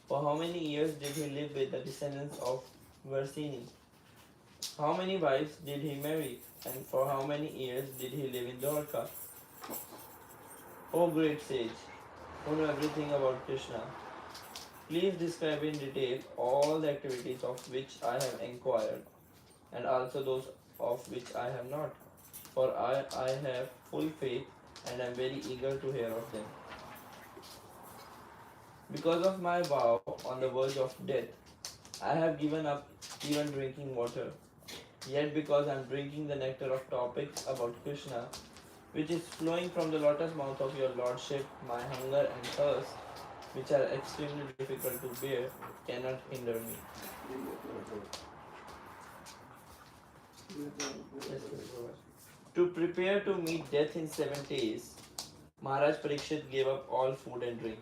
For how many years did he live with the descendants of Varsini? How many wives did he marry? And for how many years did he live in Dwarka? O great sage, who know everything about Krishna, please describe in detail all the activities of which I have inquired, and also those of which I have not. For I have full faith and am very eager to hear of them. Because of my vow on the verge of death, I have given up even drinking water. Yet, because I am drinking the nectar of topics about Krishna, which is flowing from the lotus mouth of your lordship, my hunger and thirst, which are extremely difficult to bear, cannot hinder me. Yes, to prepare to meet death in 7 days, Maharaj Parikshit gave up all food and drink.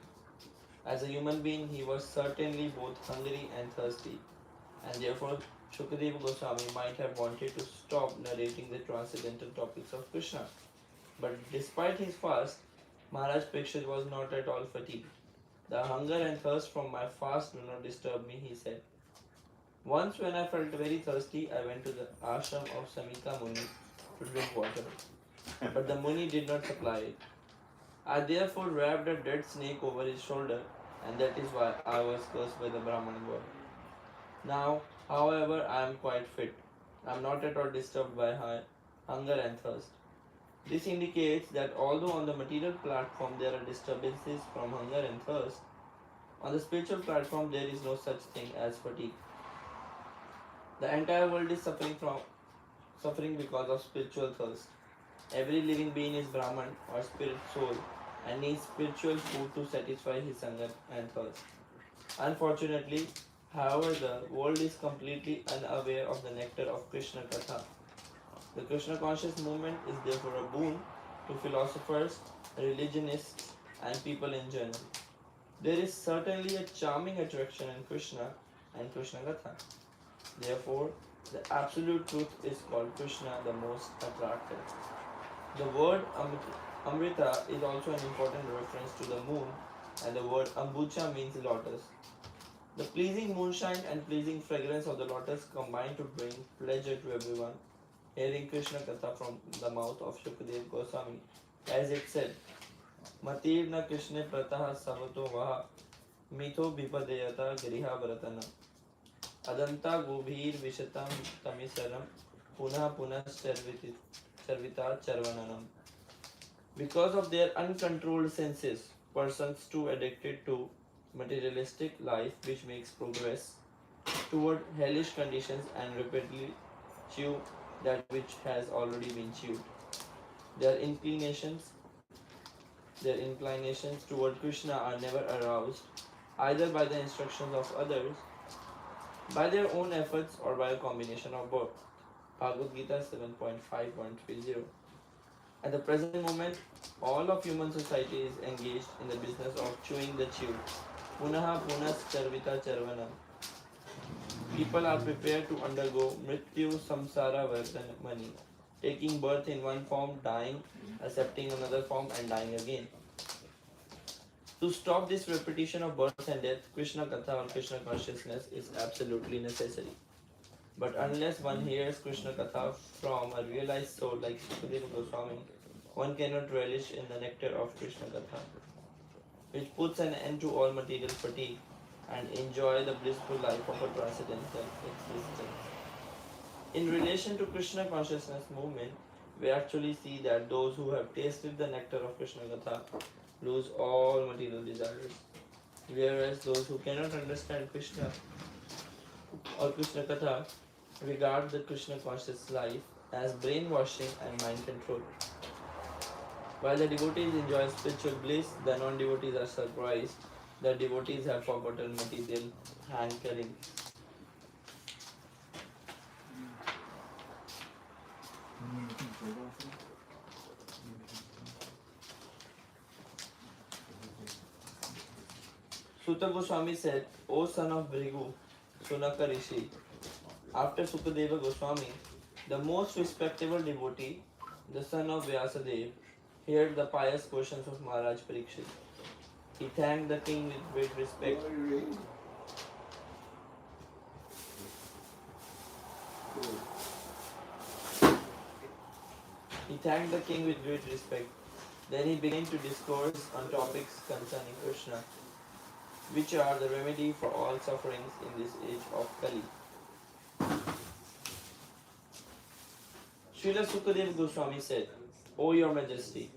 As a human being, he was certainly both hungry and thirsty, and therefore Shukadeva Goswami might have wanted to stop narrating the transcendental topics of Krishna. But despite his fast, Maharaj Parikshit was not at all fatigued. The hunger and thirst from my fast do not disturb me, he said. Once, when I felt very thirsty, I went to the ashram of Samika Muni to drink water, but the Muni did not supply it. I therefore wrapped a dead snake over his shoulder, and that is why I was cursed by the Brahman boy. Now, however, I am quite fit. I am not at all disturbed by hunger and thirst. This indicates that although on the material platform there are disturbances from hunger and thirst, on the spiritual platform there is no such thing as fatigue. The entire world is suffering because of spiritual thirst. Every living being is Brahman or spirit soul and needs spiritual food to satisfy his hunger and thirst. Unfortunately, however, the world is completely unaware of the nectar of Krishna Katha. The Krishna conscious movement is therefore a boon to philosophers, religionists, and people in general. There is certainly a charming attraction in Krishna and Krishna Katha. Therefore, the absolute truth is called Krishna, the most attractive. The word Amrita is also an important reference to the moon, and the word Ambucha means lotus. The pleasing moonshine and pleasing fragrance of the lotus combine to bring pleasure to everyone. Hearing Krishna Katha from the mouth of Shukadeva Goswami, as it said, Matirna Krishna Prataha Savato Vaha Mitho Bipadeyata Griha Varatana Adanta Gobhir Vishatam Tamisaram Punah Punah Charvita Charvananam. Because of their uncontrolled senses, persons too addicted to materialistic life which makes progress toward hellish conditions and repeatedly chew that which has already been chewed. Their inclinations, their inclinations toward Krishna are never aroused either by the instructions of others, by their own efforts, or by a combination of both. Bhagavad Gita 7.5.30. At the present moment, all of human society is engaged in the business of chewing the chewed. Punaha punas charvita charvanam. People are prepared to undergo mrityu samsara mani, taking birth in one form, dying, accepting another form, and dying again. To stop this repetition of birth and death, Krishna Katha or Krishna consciousness is absolutely necessary. But unless one hears Krishna Katha from a realized soul like Sukadeva Goswami, one cannot relish in the nectar of Krishna Katha, which puts an end to all material fatigue and enjoy the blissful life of a transcendental existence. In relation to Krishna consciousness movement, we actually see that those who have tasted the nectar of Krishna Katha lose all material desires, whereas those who cannot understand Krishna or Krishna Katha regard the Krishna conscious life as brainwashing and mind control. While the devotees enjoy spiritual bliss, the non-devotees are surprised that devotees have forgotten material hankering. Sutta Goswami said, O son of Bhrigu, Sunaka Rishi, after Sukadeva Goswami, the most respectable devotee, the son of Vyasadeva, heard the pious questions of Maharaj Parikshit. He thanked the king with great respect. He thanked the king with great respect. Then he began to discourse on topics concerning Krishna, which are the remedy for all sufferings in this age of Kali. Srila Sukadeva Goswami said, O your majesty,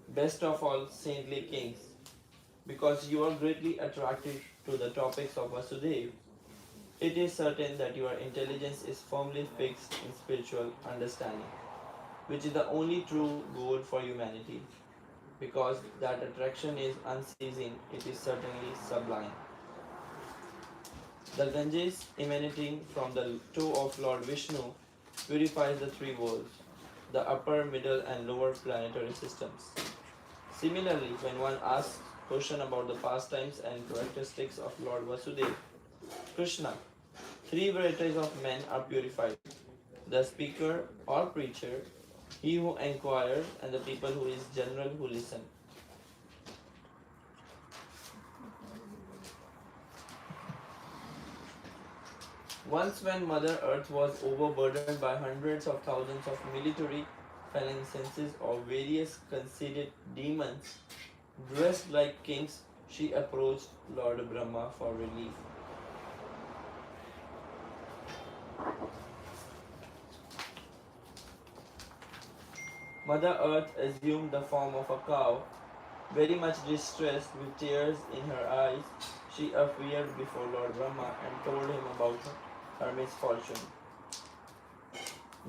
best of all saintly kings, because you are greatly attracted to the topics of Vasudeva, it is certain that your intelligence is firmly fixed in spiritual understanding, which is the only true goal for humanity. Because that attraction is unceasing, it is certainly sublime. The Ganges emanating from the toe of Lord Vishnu purifies the three worlds, the upper, middle, and lower planetary systems. Similarly, when one asks question about the pastimes and characteristics of Lord Vasudeva, Krishna, three varieties of men are purified: the speaker or preacher, he who inquires, and the people who is general who listen. Once, when Mother Earth was overburdened by hundreds of thousands of military phalanxes of various conceited demons, dressed like kings, she approached Lord Brahma for relief. Mother Earth assumed the form of a cow. Very much distressed, with tears in her eyes, she appeared before Lord Brahma and told him about her misfortune.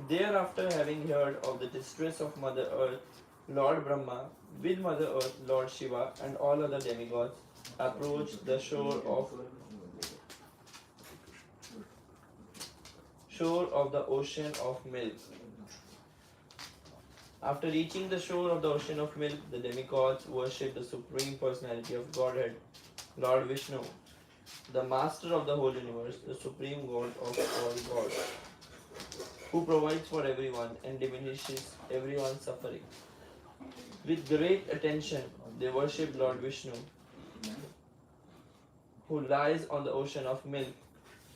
Thereafter, having heard of the distress of Mother Earth, Lord Brahma, with Mother Earth, Lord Shiva, and all other demigods, approached the shore of the ocean of milk. After reaching the shore of the ocean of milk, the demigods worshipped the Supreme Personality of Godhead, Lord Vishnu, the Master of the whole universe, the Supreme God of all gods, who provides for everyone and diminishes everyone's suffering. With great attention, they worship Lord Vishnu, who lies on the ocean of milk,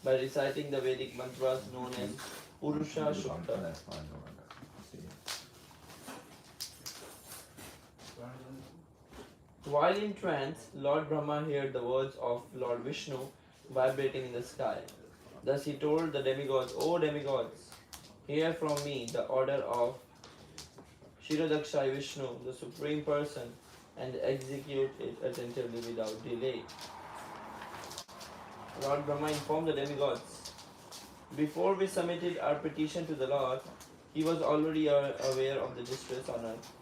by reciting the Vedic mantras known as Purusha Shukta. While in trance, Lord Brahma heard the words of Lord Vishnu vibrating in the sky. Thus he told the demigods, O demigods, hear from me the order of Shirodakshai Vishnu, the Supreme Person, and execute it attentively without delay. Lord Brahma informed the demigods, before we submitted our petition to the Lord, he was already aware of the distress on earth.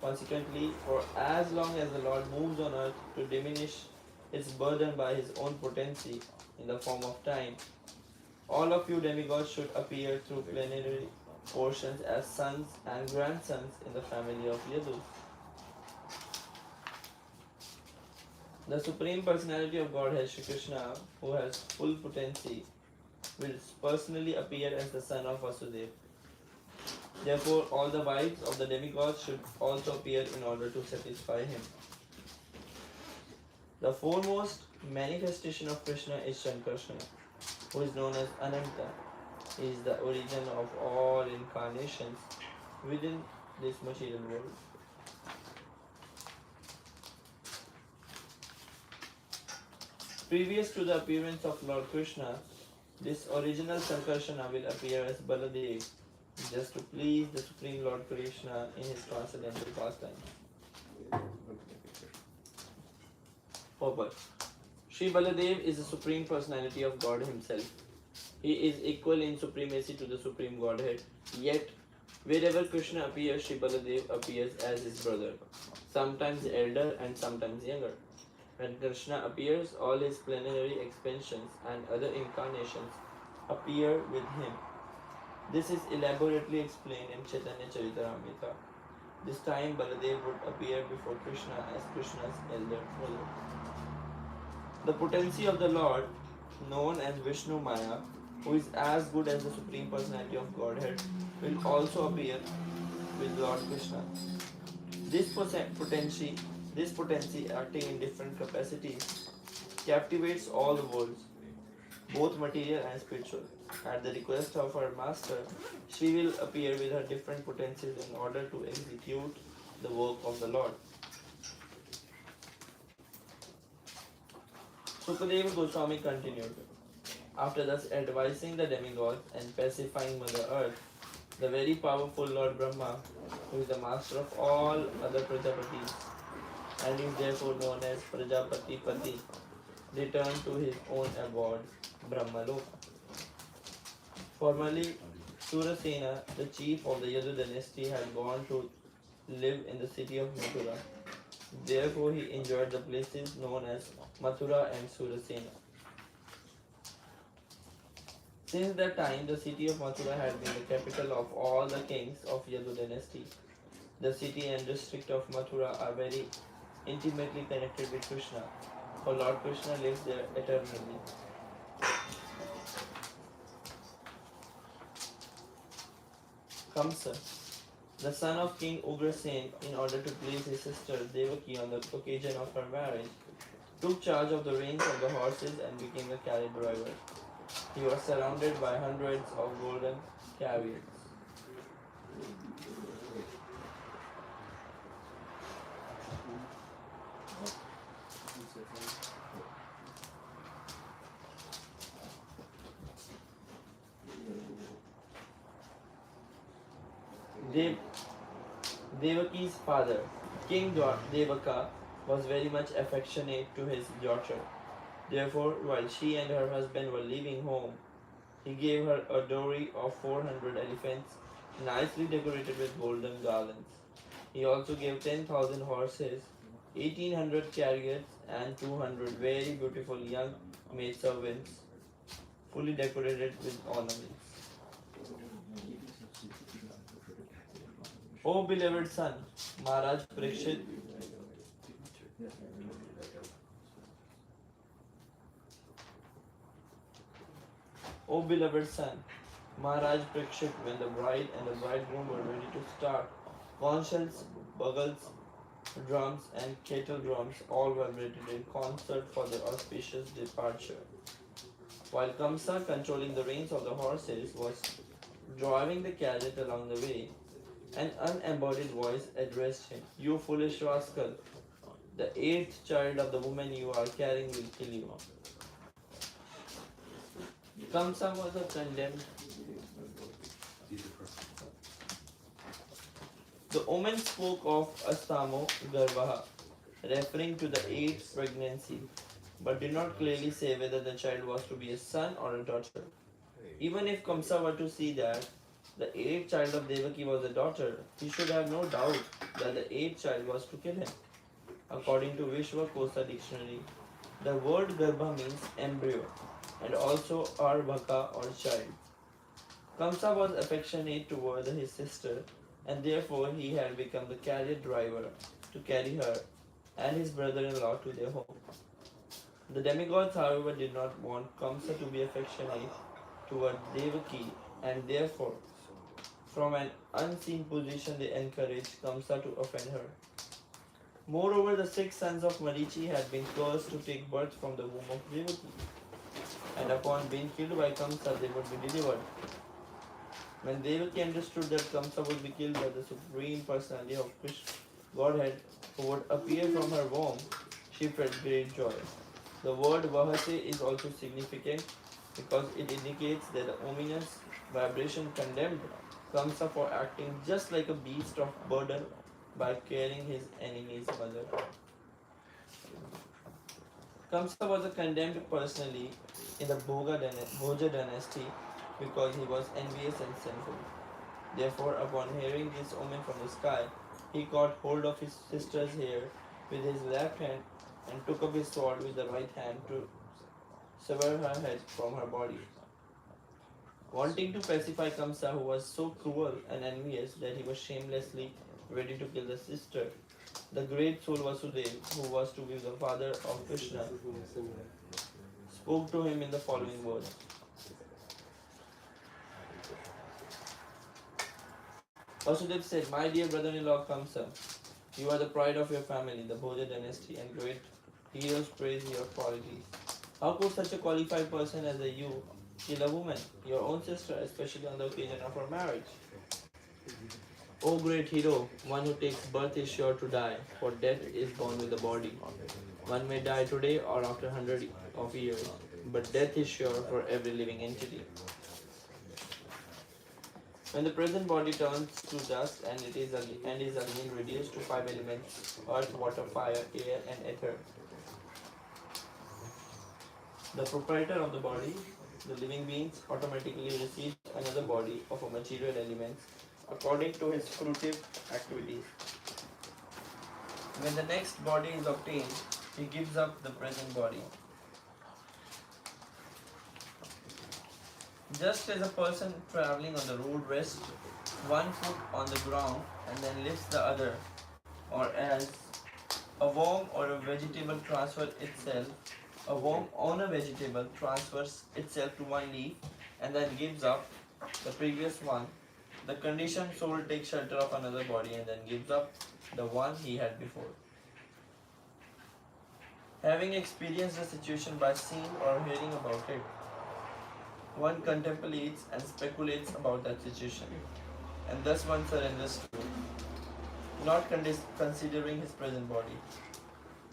Consequently, for as long as the Lord moves on earth to diminish its burden by his own potency in the form of time, all of you demigods should appear through plenary portions as sons and grandsons in the family of Yadu. The Supreme Personality of Godhead, Shri Krishna, who has full potency, will personally appear as the son of Vasudeva. Therefore, all the wives of the demigods should also appear in order to satisfy him. The foremost manifestation of Krishna is Shankarshana, who is known as Ananta. He is the origin of all incarnations within this material world. Previous to the appearance of Lord Krishna, this original Sankarsana will appear as Baladev, just to please the Supreme Lord Krishna in his transcendental pastime. Purpose. Sri Baladev is the Supreme Personality of God himself. He is equal in supremacy to the Supreme Godhead, yet wherever Krishna appears, Sri Baladev appears as his brother, sometimes elder and sometimes younger. When Krishna appears, all his plenary expansions and other incarnations appear with him. This is elaborately explained in Chaitanya Charitamrita. This time Baladev would appear before Krishna as Krishna's elder brother. The potency of the Lord, known as Vishnu Maya, who is as good as the Supreme Personality of Godhead, will also appear with Lord Krishna. This potency This potency, acting in different capacities, captivates all the worlds, both material and spiritual. At the request of her master, she will appear with her different potencies in order to execute the work of the Lord. Sukadeva Goswami continued. After thus advising the demigods and pacifying Mother Earth, the very powerful Lord Brahma, who is the master of all other Prajapatis and is therefore known as Prajapati Pati, returned to his own abode, Brahmaloka. Formerly, Surasena, the chief of the Yadu dynasty, had gone to live in the city of Mathura. Therefore, he enjoyed the places known as Mathura and Surasena. Since that time, the city of Mathura had been the capital of all the kings of Yadu dynasty. The city and district of Mathura are very intimately connected with Krishna, for Lord Krishna lives there eternally. Kamsa, the son of King Ugrasen, in order to please his sister Devaki on the occasion of her marriage, took charge of the reins of the horses and became the chariot driver. He was surrounded by hundreds of golden chariots. Dev- Devaki's father, King Devaka, was very much affectionate to his daughter. Therefore, while she and her husband were leaving home, he gave her a dowry of 400 elephants, nicely decorated with golden garlands. He also gave 10,000 horses, 1800 chariots, and 200 very beautiful young maidservants, fully decorated with ornaments. O beloved son, Maharaj Parikshit, O beloved son, Maharaj Parikshit, when the bride and the bridegroom were ready to start, conch shells, bugles, drums, and kettle drums all vibrated in concert for their auspicious departure. While Kamsa, controlling the reins of the horses, was driving the chariot along the way, an unembodied voice addressed him. You foolish rascal, the eighth child of the woman you are carrying will kill you. Kamsa was a condemned. The woman spoke of Astamo Garvaha, referring to the eighth pregnancy, but did not clearly say whether the child was to be a son or a daughter. Even if Kamsa were to see that the eighth child of Devaki was a daughter, he should have no doubt that the eighth child was to kill him. According to Vishwakosa dictionary, the word Garbha means embryo and also Arbhaka or child. Kamsa was affectionate toward his sister and therefore he had become the chariot driver to carry her and his brother-in-law to their home. The demigods, however, did not want Kamsa to be affectionate toward Devaki and therefore, from an unseen position, they encouraged Kamsa to offend her. Moreover, the 6 sons of Marichi had been cursed to take birth from the womb of Devaki, and upon being killed by Kamsa, they would be delivered. When Devaki understood that Kamsa would be killed by the Supreme Personality of Krishna, Godhead, who would appear from her womb, she felt great joy. The word Vahase is also significant because it indicates that the ominous vibration condemned Kamsa for acting just like a beast of burden by carrying his enemy's mother. Kamsa was condemned personally in the Bhoja dynasty because he was envious and sinful. Therefore, upon hearing this omen from the sky, he caught hold of his sister's hair with his left hand and took up his sword with the right hand to sever her head from her body. Wanting to pacify Kamsa, who was so cruel and envious that he was shamelessly ready to kill the sister, the great soul Vasudeva, who was to be the father of Krishna, spoke to him in the following words. Vasudeva said, My dear brother-in-law Kamsa, You are the pride of your family, the Bhoja dynasty, and great heroes praise your qualities. How could such a qualified person as a you kill a woman, your own sister, especially on the occasion of her marriage? O great hero, one who takes birth is sure to die, for death is born with the body. One may die today or after 100 of years, but death is sure for every living entity. When the present body turns to dust and is again reduced to five elements earth, water, fire, air, and ether, the proprietor of the body, the living beings, automatically receives another body of a material elements according to his fruitive activities. When the next body is obtained, he gives up the present body. Just as a person traveling on the road rests one foot on the ground and then lifts the other, or as a worm or a vegetable transfer itself, a worm on a vegetable transfers itself to one leaf and then gives up the previous one. The conditioned soul takes shelter of another body and then gives up the one he had before. Having experienced the situation by seeing or hearing about it, one contemplates and speculates about that situation, and thus one surrenders to it, not considering his present body.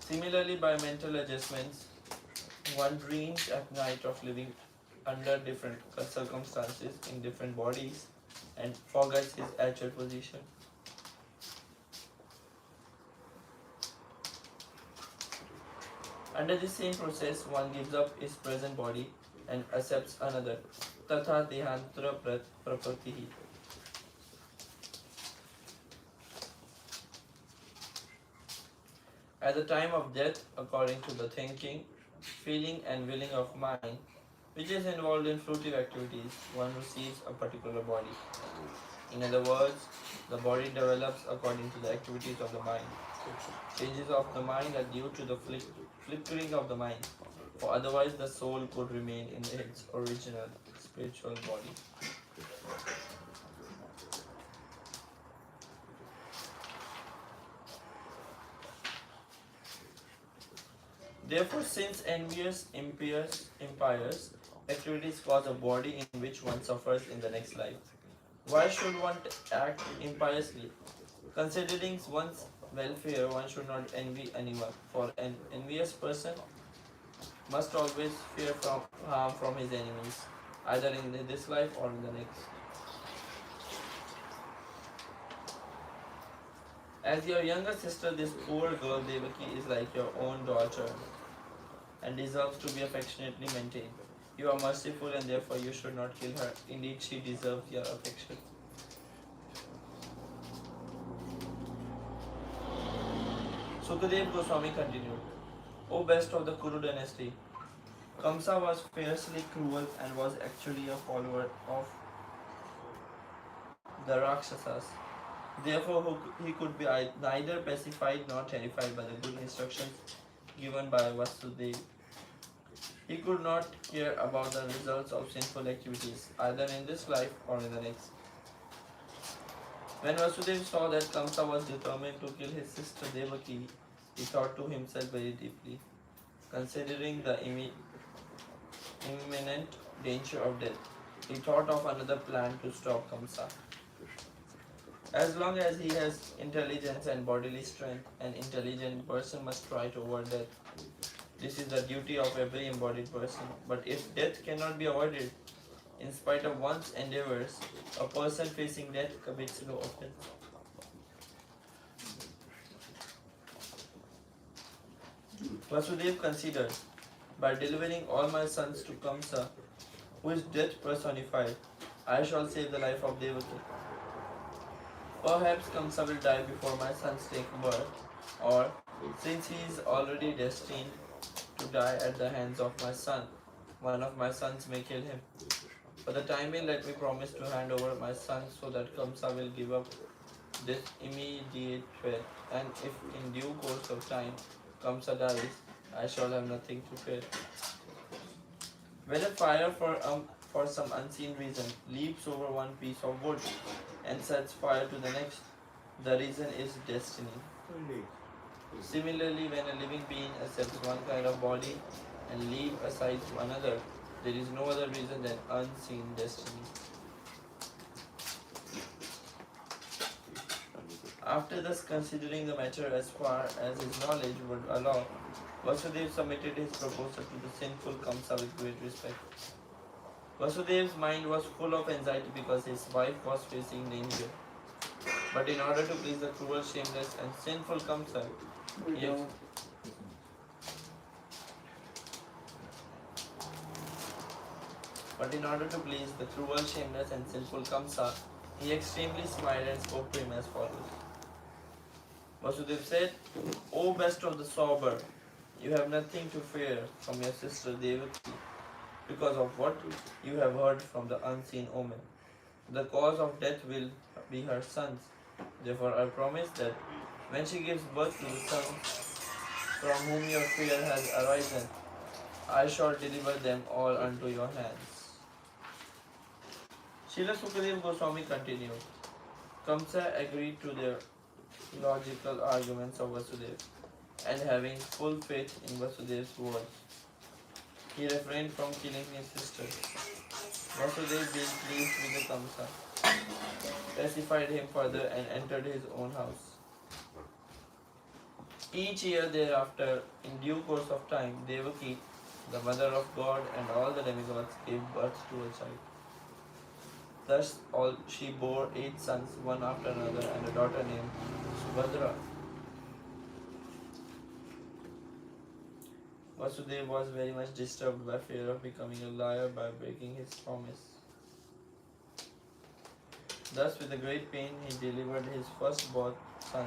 Similarly, by mental adjustments, one dreams at night of living under different circumstances in different bodies and forgets his actual position. Under the same process, one gives up his present body and accepts another. Tatha dehantra prapratihi. At the time of death, according to the thinking, feeling, and willing of mind, which is involved in fruitive activities, one receives a particular body. In other words, the body develops according to the activities of the mind. Changes of the mind are due to the flickering of the mind, for otherwise the soul could remain in its original spiritual body. Therefore, since envious, impious activities cause a body in which one suffers in the next life, why should one act impiously? Considering one's welfare, one should not envy anyone, for an envious person must always fear from harm from his enemies, either in this life or in the next. As your younger sister, this poor girl Devaki is like your own daughter and deserves to be affectionately maintained. You are merciful and therefore you should not kill her. Indeed, she deserves your affection. Sukadev Goswami continued, O best of the Kuru dynasty, Kamsa was fiercely cruel and was actually a follower of the Rakshasas. Therefore, he could be neither pacified nor terrified by the good instructions given by Vasudeva. He could not care about the results of sinful activities, either in this life or in the next. When Vasudeva saw that Kamsa was determined to kill his sister Devaki, he thought to himself very deeply, considering the imminent danger of death. He thought of another plan to stop Kamsa. As long as he has intelligence and bodily strength, an intelligent person must try to avoid death. This is the duty of every embodied person. But if death cannot be avoided, in spite of one's endeavors, a person facing death commits no offense. Vasudeva considered, by delivering all my sons to Kamsa, who is death personified, I shall save the life of Devaki. Perhaps Kamsa will die before my sons take birth, or since he is already destined to die at the hands of my son, one of my sons may kill him. For the time being, let me promise to hand over my son so that Kamsa will give up this immediate threat, and if in due course of time Kamsa dies, I shall have nothing to fear. When a fire for some unseen reason leaps over one piece of wood and sets fire to the next, the reason is destiny. Similarly, when a living being accepts one kind of body and leave aside another, there is no other reason than unseen destiny. After thus considering the matter as far as his knowledge would allow, Vasudev submitted his proposal to the sinful Kamsa with great respect. Vasudev's mind was full of anxiety because his wife was facing danger. But in order to please the cruel, shameless, and sinful Kamsa, he But in order to please the cruel, shameless, and sinful Kamsa, he extremely smiled and spoke to him as follows. Vasudev said, O best of the sober, you have nothing to fear from your sister Devaki because of what you have heard from the unseen omen. The cause of death will be her sons. Therefore, I promise that when she gives birth to the sons from whom your fear has arisen, I shall deliver them all unto your hands. Srila Sukadeva Goswami continued. Kamsa agreed to the logical arguments of Vasudeva, and having full faith in Vasudev's words, he refrained from killing his sister. Vasudeva, being pleased with the Kamsa, pacified him further and entered his own house. Each year thereafter, in due course of time, Devaki, the mother of God and all the demigods, gave birth to a child. Thus she bore 8 sons, one after another, and a daughter named Subhadra. Vasudeva was very much disturbed by fear of becoming a liar by breaking his promise. Thus, with a great pain, he delivered his firstborn son,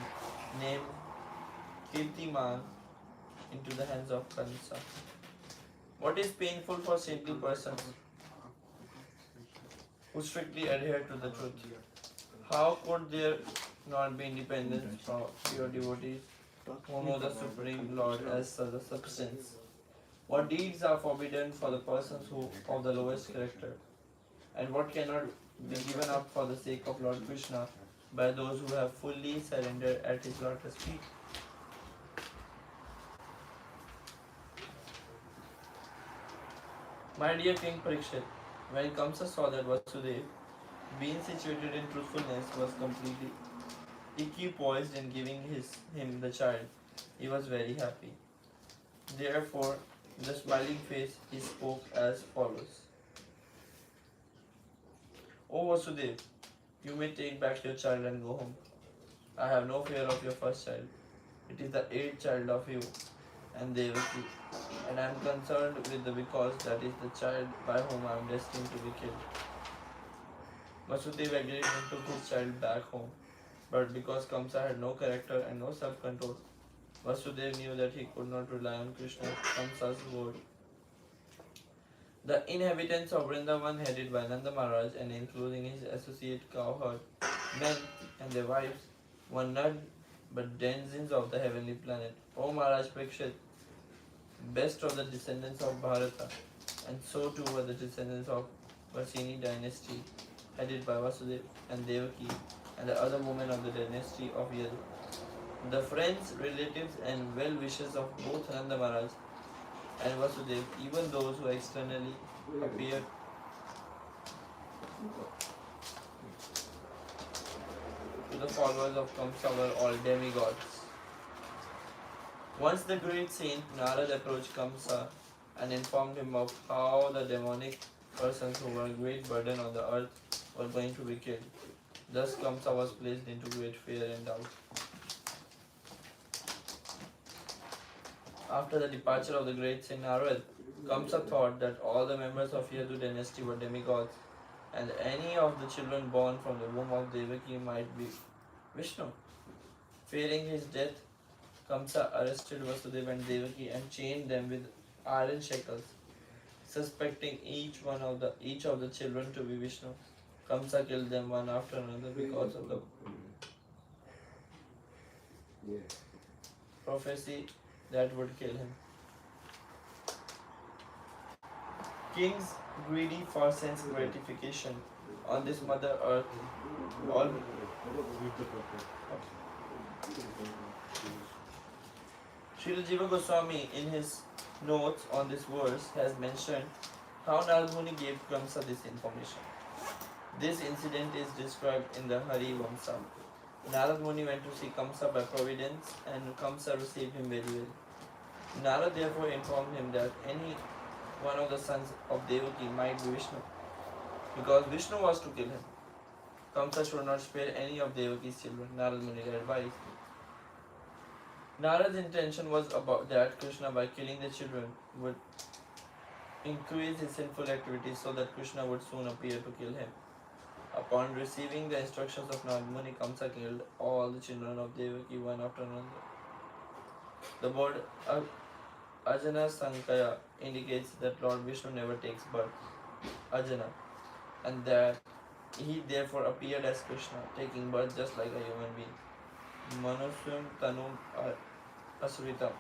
named Kirtiman, into the hands of Kansa. What is painful for simple persons who strictly adhere to the truth? How could there not be independence from pure devotees who know the Supreme Lord as the substance? What deeds are forbidden for the persons who of the lowest character? And what cannot be given up for the sake of Lord Krishna by those who have fully surrendered at his lotus feet? My dear King Parikshit, when Kamsa saw that Vasudeva, being situated in truthfulness, was completely equipoised in giving him the child, he was very happy. Therefore, with a smiling face, he spoke as follows. O Vasudeva, you may take back your child and go home. I have no fear of your first child. It is the 8th child of you and Devaki, and I am concerned with the because that is the child by whom I am destined to be killed. Vasudeva agreed and took his child back home. But because Kamsa had no character and no self-control, Vasudeva knew that he could not rely on Krishna, Kamsa's word. The inhabitants of Vrindavan, headed by Nanda Maharaj and including his associate cowherd, men and their wives, were none but denizens of the heavenly planet. O Maharaj Parikshit, best of the descendants of Bharata, and so too were the descendants of Vasini dynasty, headed by Vasudeva and Devaki, and the other women of the dynasty of Yadu. The friends, relatives, and well-wishers of both Nanda Maharaj and Vasudeva, even those who externally appear to the followers of Kamsa, were all demigods. Once the great saint Narad approached Kamsa and informed him of how the demonic persons who were a great burden on the earth were going to be killed. Thus Kamsa was placed into great fear and doubt. After the departure of the great saint Narad, Kamsa thought that all the members of Yadu dynasty were demigods, and any of the children born from the womb of Devaki might be Vishnu. Fearing his death, Kamsa arrested Vasudeva and Devaki and chained them with iron shackles. Suspecting each of the children to be Vishnu, Kamsa killed them one after another because of the prophecy that would kill him. Kings, greedy for sense gratification on this mother earth, all Srila Jiva Goswami, in his notes on this verse, has mentioned how Narad Muni gave Kamsa this information. This incident is described in the Hari Vamsa. Narad Muni went to see Kamsa by providence, and Kamsa received him very well. Narad therefore informed him that any one of the sons of Devaki might be Vishnu, because Vishnu was to kill him. Kamsa should not spare any of Devaki's children, Narad Muni advised. Narad's intention was about that Krishna, by killing the children, would increase his sinful activities so that Krishna would soon appear to kill him. Upon receiving the instructions of Narad Muni, Kamsa killed all the children of Devaki one after another. The word Ajana Sankaya indicates that Lord Vishnu never takes birth, Ajana, and that he therefore appeared as Krishna, taking birth just like a human being. Manuswam Tanum Asuritam.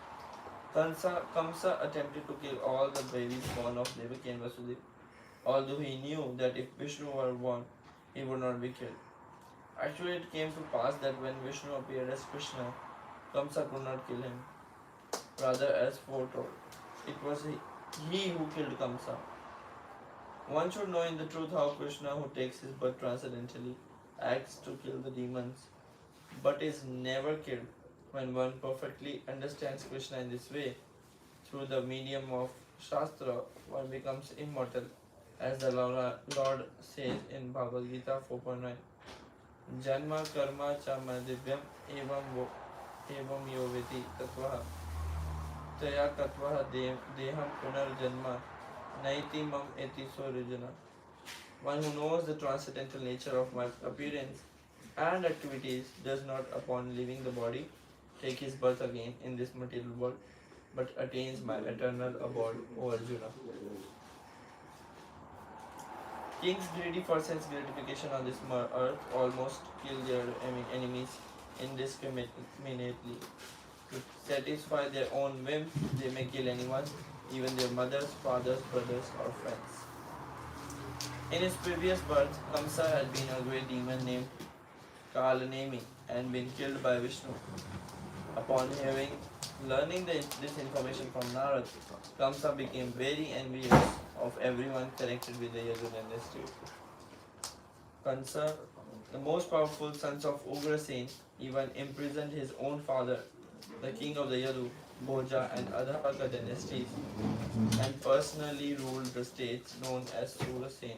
Kamsa attempted to kill all the babies born of Devaki and Vasudeva, although he knew that if Vishnu were born, he would not be killed. Actually, it came to pass that when Vishnu appeared as Krishna, Kamsa could not kill him. Rather, as foretold, it was he who killed Kamsa. One should know in the truth how Krishna, who takes his birth transcendentally, acts to kill the demons, but is never killed. When one perfectly understands Krishna in this way, through the medium of Shastra, one becomes immortal, as the Lord says in Bhagavad Gita 4.9. Janma karma cha madivyam evam yoveti tatvaha taya tatvaha deham punarjanma naiti mam eti sorijana. One who knows the transcendental nature of my appearance and activities does not, upon leaving the body, take his birth again in this material world, but attains my eternal abode, O Arjuna. Kings greedy for sense gratification on this earth almost kill their enemies indiscriminately. To satisfy their own whim, they may kill anyone, even their mothers, fathers, brothers, or friends. In his previous birth, Kamsa had been a great demon named Kalanemi and been killed by Vishnu. Upon learning this information from Narad, Kamsa became very envious of everyone connected with the Yadu dynasty. Kansa, the most powerful sons of Ugrasen, even imprisoned his own father, the king of the Yadu, Bhoja and Adhaka dynasties, and personally ruled the states known as Surasen.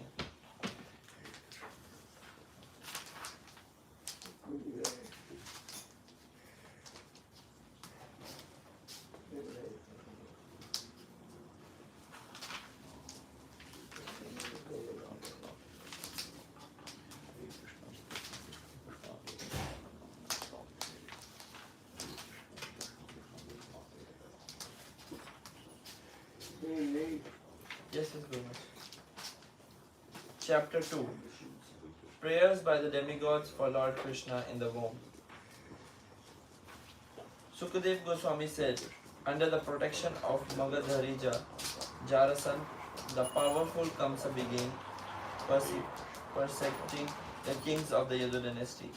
Yes, it's good. Chapter 2. Prayers by the demigods for Lord Krishna in the womb. Sukadev Goswami said, under the protection of Magadharija, Jarasan, the powerful Kamsa began persecuting the kings of the Yadu dynasty.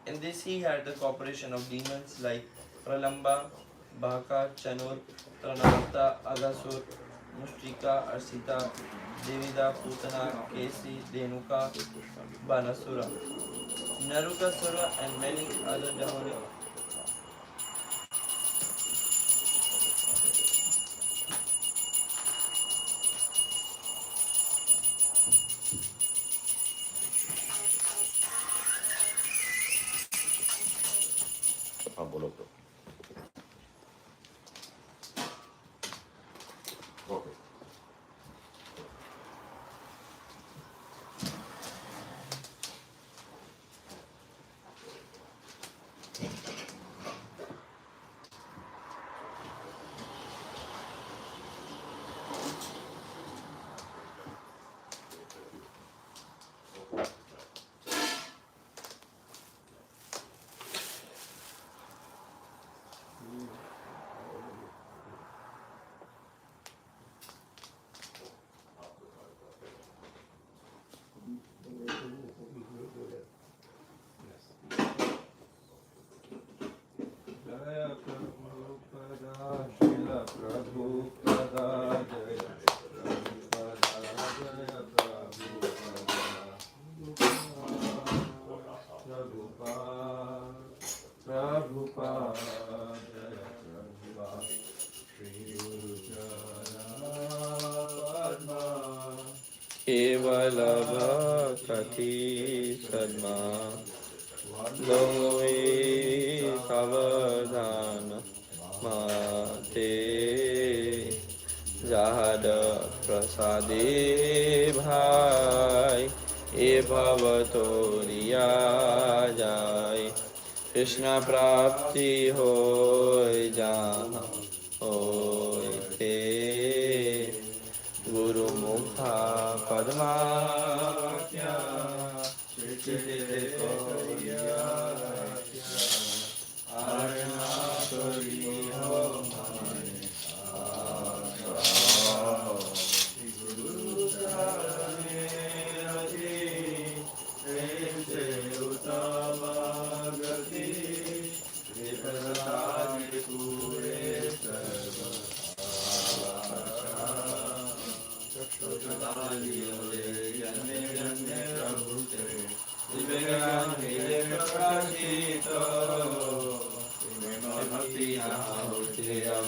In this he had the cooperation of demons like Pralamba, Bhaka, Chanur, Tranavata, Agasur, Mushtrika, Arsita, Devida, Putana, Kesi, Denuka, Banasura, Narukasura, and many other demonic. बोलो तो okay केवल भक्ति सन्मा Lowe सावधान माते जाहद प्रसादे भाई ए भवतो रिया जाय कृष्ण प्राप्ति हो जहाँ होय ते गुरु मुखा पद्माख्या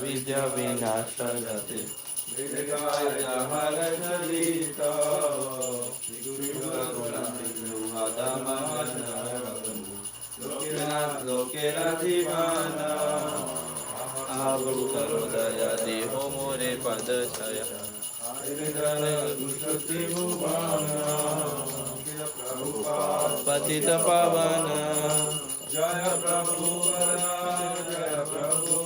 विद्या विनाश गति दया देहो मोरे पद छया पतित पावन जय प्रभु जय प्रभु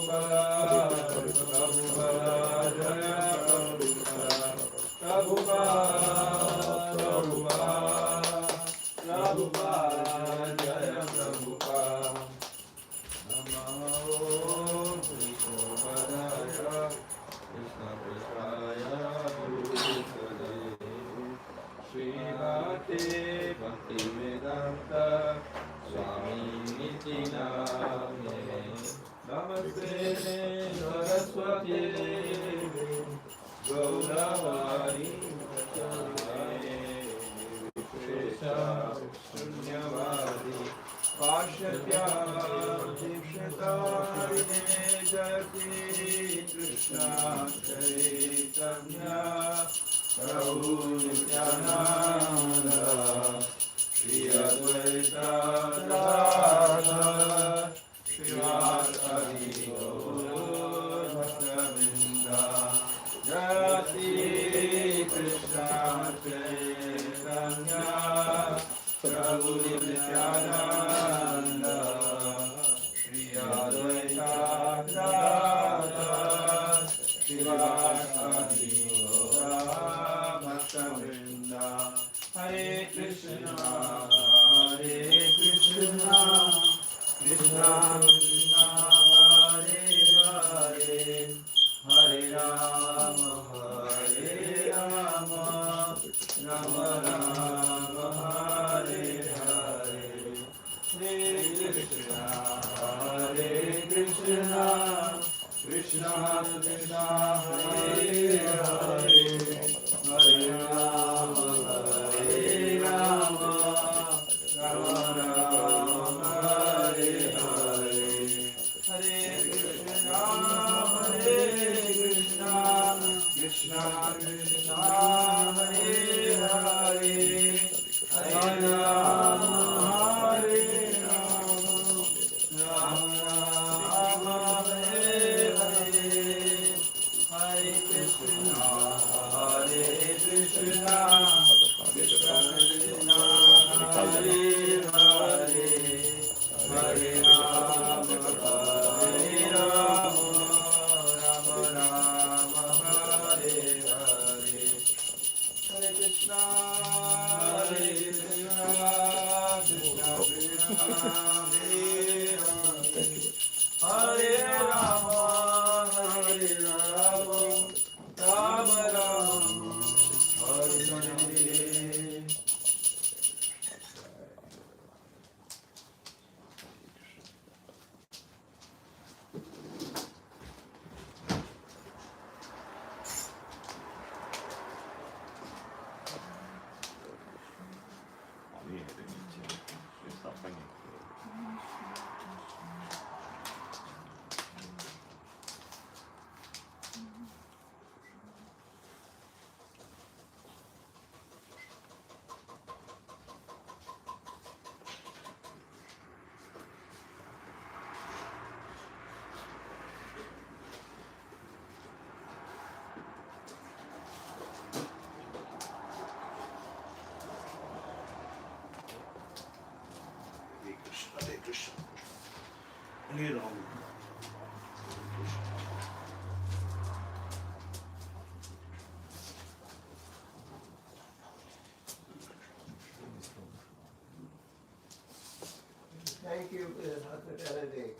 Bhakti Vedanta Swami Nityaname Namaste Saraswati Gauravari Vishesha Shunyavadi Pashatya Dikshitari Jati Krishna Chaitanya Prabhu Nityananda Shri Advaita Gadadhar Srivasadi Gaur Bhaktavinda Jati Krishna Chaitanya Prabhu Nityananda Shri Advaita Gadadhar Srivasadi Hare Krishna, Krishna Krishna, Hare Hare, Hare Rama, Rama Rama, Hare Hare, Hare Krishna, Krishna Krishna, Hare Hare, Hare Rama, Rama Rama, Hare Hare, Hare Krishna, Krishna Krishna, Hare Hare, Hare Rama, Rama Rama, Hare Hare, Hare Krishna, Krishna Krishna, Hare Hare, Hare Rama, Rama Rama, Hare Hare, Hare Krishna, Krishna Krishna, Hare Rama, Rama Rama, Hare Hare. give hospitality.